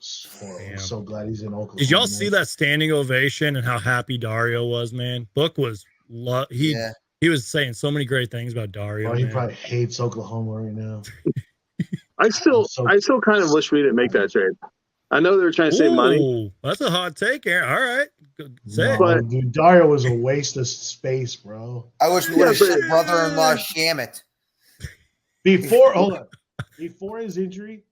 It's horrible. Damn. I'm so glad he's in Oklahoma. Did y'all see that standing ovation and how happy Dario was, man? Book was he was saying so many great things about Dario. Oh, he man. probably hates Oklahoma right now. I still kind of wish we didn't make that trade. I know they were trying to save money. That's a hot take, Aaron. All right. Say it. Dude, Dario was a waste of space, bro. I wish we would have shut brother-in-law Shamit. Before his injury,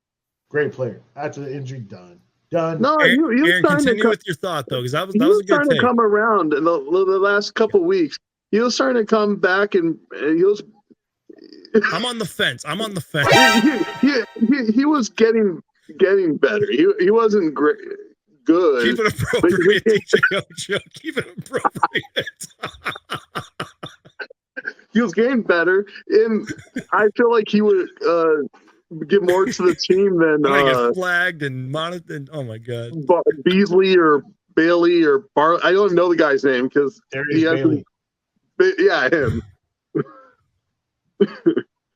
great player. After the injury, done. No, Aaron, continue with your thought though, because that was a good starting take. to come around in the last couple weeks. He was starting to come back, and he was. I'm on the fence. He was getting better. He wasn't great. Good. Keep it appropriate, DJ Ocho. Keep it appropriate. He was getting better, and I feel like he would give more to the team than get flagged and monitored. Oh my god, Beasley or Bailey or Bar. I don't even know the guy's name because he hasn't. Yeah, him.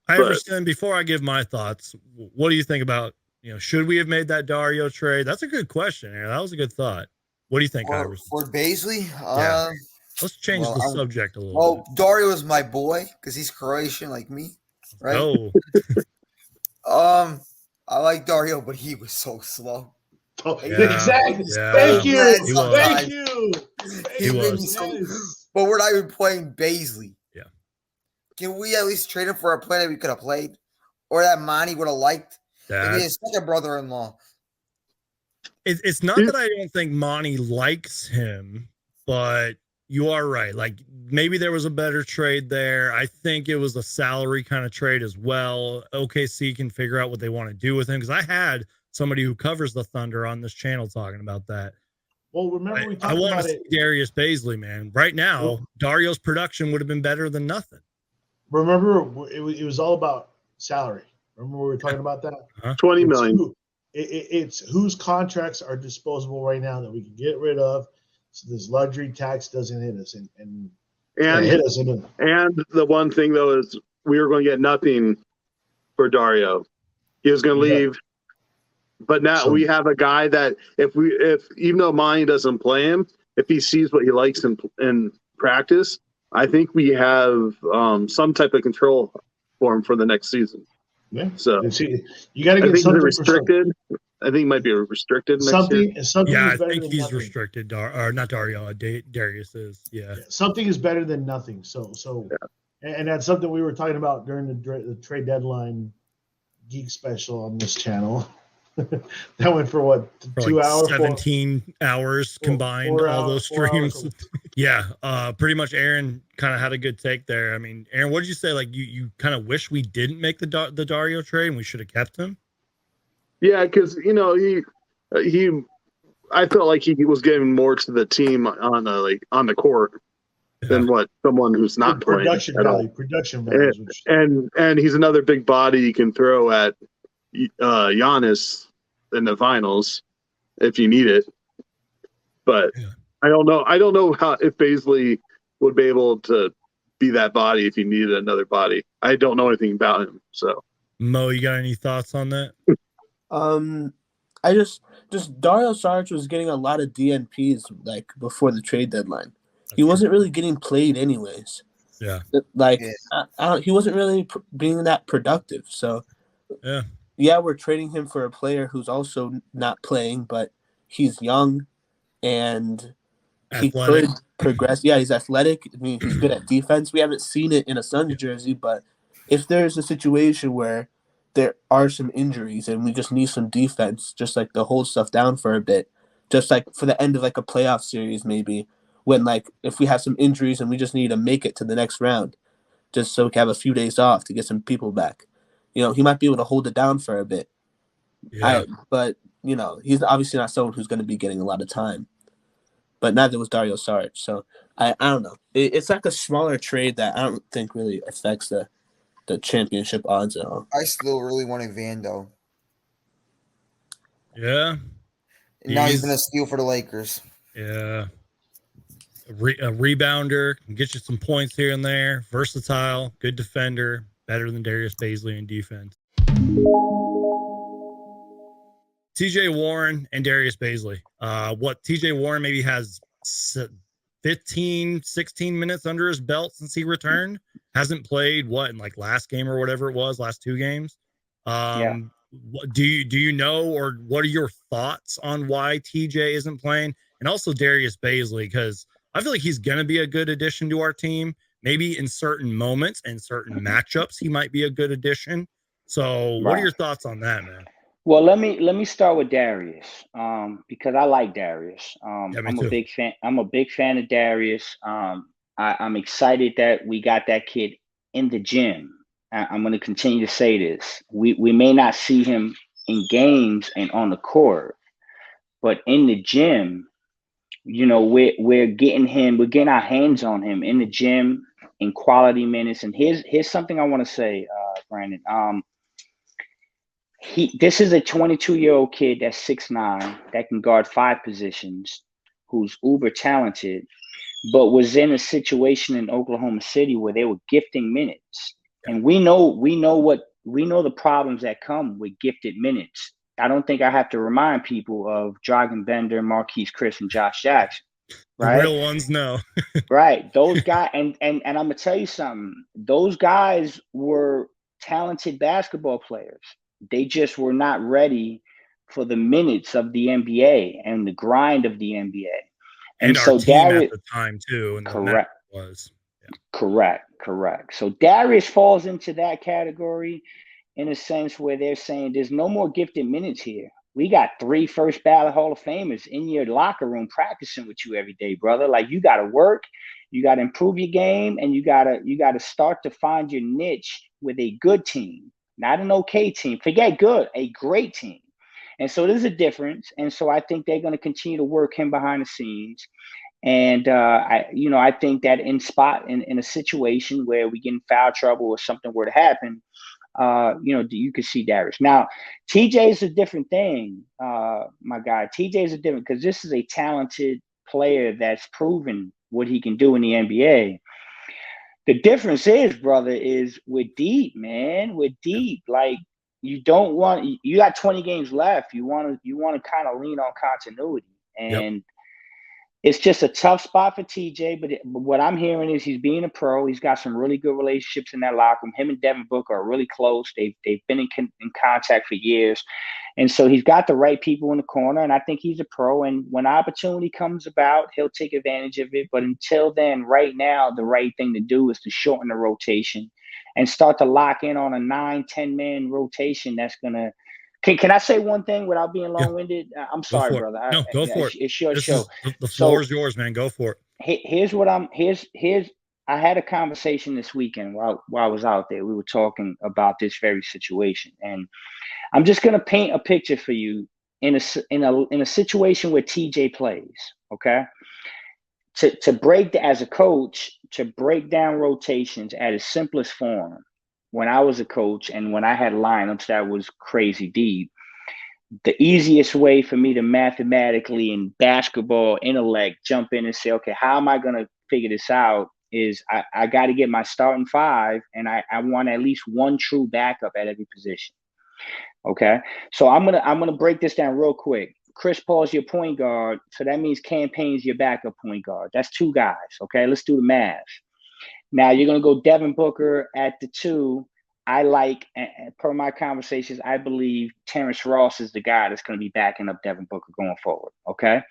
I understand. Before I give my thoughts, what do you think about? Should we have made that Dario trade? That's a good question, Aaron. That was a good thought. What do you think, Iris? For Bazley? Yeah. Let's change the subject a little bit. Well, Dario is my boy because he's Croatian like me, right? Oh. I like Dario, but he was so slow. Oh, yeah. Exactly. Yeah. Thank you. He was. But we're not even playing Bazley. Yeah. Can we at least trade him for a player that we could have played? Or that Monty would have liked? Maybe his second brother-in-law. It's not that I don't think Monty likes him, but you are right. Like, maybe there was a better trade there. I think it was a salary kind of trade as well. OKC can figure out what they want to do with him, because I had somebody who covers the Thunder on this channel talking about that. Well, remember we talked I want about to see Darius Bazley, man. Right now, Dario's production would have been better than nothing. Remember, it was all about salary. Remember we were talking about that? $20 million. It's whose contracts are disposable right now that we can get rid of, so this luxury tax doesn't hit us and hit us. And the one thing though is we were going to get nothing for Dario. He was going to leave, but now we have a guy that if even though Monty doesn't play him, if he sees what he likes in practice, I think we have some type of control for him for the next season. Yeah. So you got to get something restricted. I think he might be restricted next year. I think he's restricted. Not Dario. Darius is. Yeah. Something is better than nothing. And that's something we were talking about during the trade deadline Geek special on this channel. That went for what, 2 hours? 17 hours combined, all those streams. Yeah, pretty much. Aaron kind of had a good take there. I mean, Aaron, what did you say? Like, you kind of wish we didn't make the Dario trade and we should have kept him. Yeah, because I felt like he was giving more to the team on the court than what someone who's not playing. Production value, and he's another big body you can throw at Giannis in the finals if you need it. But I don't know how if Bazley would be able to be that body if he needed another body. I don't know anything about him. So Mo, you got any thoughts on that? I just Dario Saric was getting a lot of DNPs like before the trade deadline. He wasn't really getting played anyways. Yeah. He wasn't really being that productive. So yeah, we're trading him for a player who's also not playing, but he's young and he could progress. Yeah, he's athletic. I mean, he's good at defense. We haven't seen it in a Suns jersey, but if there's a situation where there are some injuries and we just need some defense, just like to hold stuff down for a bit, just like for the end of like a playoff series, maybe when like if we have some injuries and we just need to make it to the next round, just so we can have a few days off to get some people back. He might be able to hold it down for a bit. Yeah. But he's obviously not someone who's going to be getting a lot of time. But neither was Dario Saric. So I don't know. It's like a smaller trade that I don't think really affects the championship odds at all. I still really wanted Vando. Yeah. And now he's going to steal for the Lakers. Yeah. A rebounder, can get you some points here and there. Versatile, good defender, better than Darius Bazley in defense. TJ Warren and Darius Bazley. What TJ Warren maybe has 15, 16 minutes under his belt since he returned. Hasn't played in like last game or whatever it was, last 2 games. Do you know, or what are your thoughts on why TJ isn't playing? And also Darius Bazley, because I feel like he's going to be a good addition to our team. Maybe in certain moments and certain matchups, he might be a good addition. So what are your thoughts on that, man? Well, let me start with Darius, because I like Darius. I'm a big fan. I'm a big fan of Darius. I'm excited that we got that kid in the gym. I'm going to continue to say this. We may not see him in games and on the court, but in the gym, we're getting our hands on him in the gym in quality minutes. And here's something I want to say, Brandon. This is a 22-year-old kid that's 6'9", that can guard 5 positions, who's uber talented, but was in a situation in Oklahoma City where they were gifting minutes. And we know the problems that come with gifted minutes. I don't think I have to remind people of Dragan Bender, Marquise Chris, and Josh Jackson. Right? The real ones, no. Right. Those guys, and I'm gonna tell you something. Those guys were talented basketball players. They just were not ready for the minutes of the NBA and the grind of the NBA. And so our team at the time too. And correct. Was. Yeah. Correct. So Darius falls into that category in a sense where they're saying there's no more gifted minutes here. We got 3 first ballot Hall of Famers in your locker room practicing with you every day, brother. Like, you got to work, you got to improve your game, and you got to start to find your niche with a good team. Not an okay team. Forget good, a great team. And so there's a difference. And so I think they're going to continue to work him behind the scenes. And I think that in a situation where we get in foul trouble or something were to happen, you could see Darius. Now, TJ is a different thing, my guy. TJ is a different, because this is a talented player that's proven what he can do in the NBA. The difference is, brother, is we're deep, man. We're deep. Like, you got 20 games left. You want to kind of lean on continuity. And it's just a tough spot for TJ. But what I'm hearing is he's being a pro. He's got some really good relationships in that locker room. Him and Devin Booker are really close. They've been in contact for years. And so he's got the right people in the corner, and I think he's a pro. And when opportunity comes about, he'll take advantage of it. But until then, right now, the right thing to do is to shorten the rotation and start to lock in on a 9-10 man rotation. That's gonna. Can I say one thing without being long-winded? I'm sorry, brother. No, go for it. It's your show. The floor is yours, man. Go for it. Here's. I had a conversation this weekend while I was out there. We were talking about this very situation, and I'm just going to paint a picture for you in a situation where TJ plays, okay? As a coach, to break down rotations at its simplest form, when I was a coach and when I had lineups that was crazy deep, the easiest way for me to mathematically and basketball intellect jump in and say, okay, how am I going to figure this out, is I got to get my starting 5, and I want at least one true backup at every position. Okay, so I'm gonna break this down real quick. Chris Paul's your point guard, so that means Campaign's your backup point guard. That's 2 guys. Okay, let's do the math. Now you're gonna go Devin Booker at the 2. I like, per my conversations, I believe Terrence Ross is the guy that's going to be backing up Devin Booker going forward. Okay,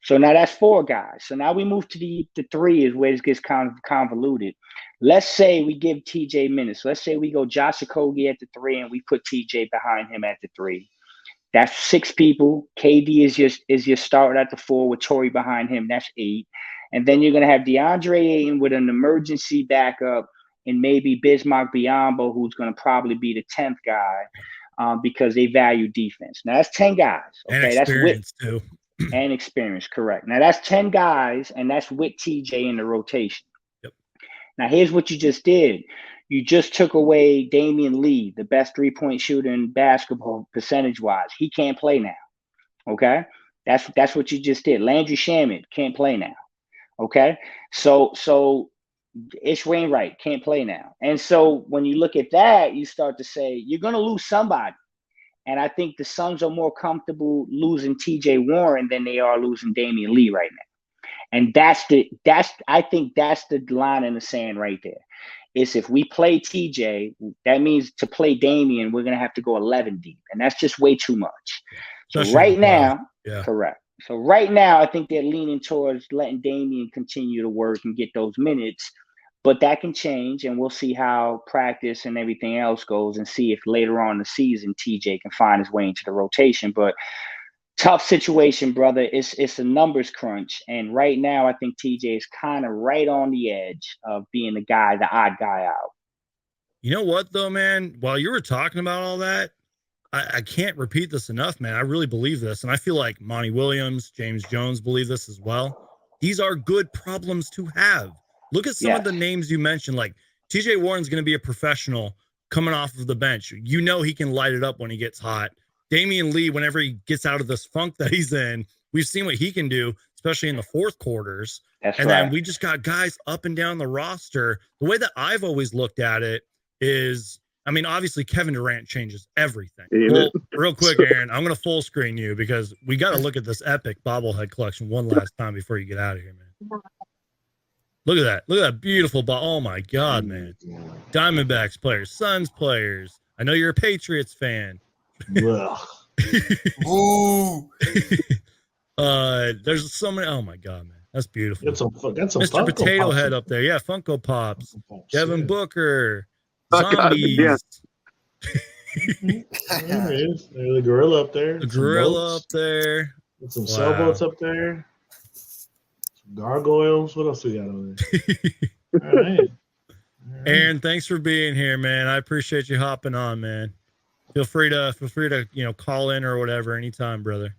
so now that's 4 guys. So now we move to the 3 is where it gets kind of convoluted. Let's say we give TJ minutes. Let's say we go Josh Okogie at the 3 and we put TJ behind him at the 3. That's 6 people. KD is your starter at the 4 with Torrey behind him. That's 8. And then you're going to have DeAndre Ayton with an emergency backup, and maybe Bismack Biyombo, who's going to probably be the 10th guy, because they value defense. Now, that's 10 guys. Okay, and experience too. And experience, correct. Now, that's 10 guys, and that's with TJ in the rotation. Yep. Now, here's what you just did. You just took away Damian Lee, the best 3-point shooter in basketball percentage-wise. He can't play now. Okay? That's what you just did. Landry Shamet can't play now. Okay? So Ish Wainwright can't play now. And so when you look at that, you start to say, you're going to lose somebody. And I think the Suns are more comfortable losing TJ Warren than they are losing Damian Lee right now. And I think that's the line in the sand right there. Is if we play TJ, that means to play Damian, we're going to have to go 11 deep. And that's just way too much. So right now, correct. So right now, I think they're leaning towards letting Damian continue to work and get those minutes. But that can change, and we'll see how practice and everything else goes and see if later on in the season TJ can find his way into the rotation. But tough situation, brother. It's a numbers crunch. And right now, I think TJ is kind of right on the edge of being the odd guy out. You know what, though, man? While you were talking about all that, I can't repeat this enough, man. I really believe this. And I feel like Monty Williams, James Jones believe this as well. These are good problems to have. Look at some of the names you mentioned. Like TJ Warren's going to be a professional coming off of the bench. You know he can light it up when he gets hot. Damian Lee, whenever he gets out of this funk that he's in, we've seen what he can do, especially in the fourth quarters. Then we just got guys up and down the roster. The way that I've always looked at it is, I mean, obviously Kevin Durant changes everything. Well, real quick, Aaron, I'm going to full screen you because we got to look at this epic bobblehead collection one last time before you get out of here, man. Look at that. Look at that beautiful ball. Oh, my God, man. Diamondbacks players, Suns players. I know you're a Patriots fan. Ooh. There's so many. Oh, my God, man. That's beautiful. That's some Mr. Funko Potato Pops. Head up there. Yeah, Funko Pops. Devin Booker. God, Zombies. yeah. There it is. There's the gorilla up there. The gorilla up there. With some sailboats up there. Some gargoyles. What else we got over there? All right. Aaron, thanks for being here, man. I appreciate you hopping on, man. Feel free to call in or whatever anytime, brother.